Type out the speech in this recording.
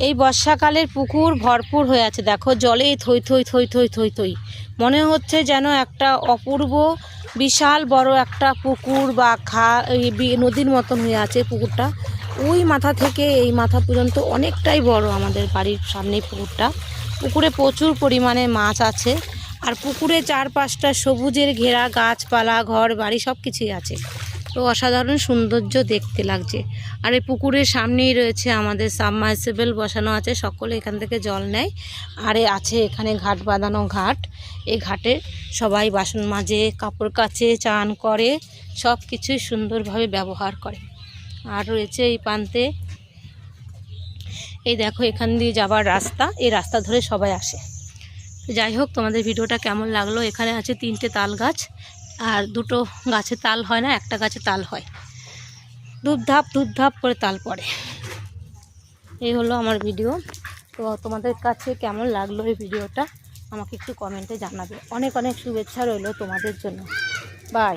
এই বর্ষাকালের পুকুর ভরপুর হয়ে আছে, দেখো জলে থই থই থই থই থই থই। মনে হচ্ছে যেন একটা অপূর্ব বিশাল বড় একটা পুকুর বা নদীর মতন হয়ে আছে পুকুরটা। ওই মাথা থেকে এই মাথা পর্যন্ত অনেকটাই বড় আমাদের বাড়ির সামনেই পুকুরটা। পুকুরে প্রচুর পরিমাণে মাছ আছে, আর পুকুরে চারপাশটা সবুজের ঘেরা, গাছপালা, ঘর বাড়ি সব কিছুই আছে। তো অসাধারণ সৌন্দর্য দেখতে লাগছে। আর এই পুকুরের সামনেই রয়েছে আমাদের সাবমার্সিবল বসানো আছে, সকলে এখান থেকে জল নেয়। আর আছে এখানে ঘাট বাঁধানো ঘাট, এই ঘাটে সবাই বাসন মাজে, কাপড় কাচে, চান করে, সব কিছুই সুন্দরভাবে ব্যবহার করে। আর রয়েছে এই প্রান্তে, এই দেখো এখান দিয়ে যাবার রাস্তা, এই রাস্তা ধরে সবাই আসে। যাই হোক, তোমাদের ভিডিওটা কেমন লাগলো? এখানে আছে 3টে তাল গাছ, আর 2টো গাছে তাল হয় না, একটা গাছে তাল হয়, ধূপধাপ করে তাল পড়ে। এই হলো আমার ভিডিও। তো তোমাদের কাছে কেমন লাগলো এই ভিডিওটা আমাকে একটু কমেন্টে জানাবে। অনেক অনেক শুভেচ্ছা রইলো তোমাদের জন্য। বাই।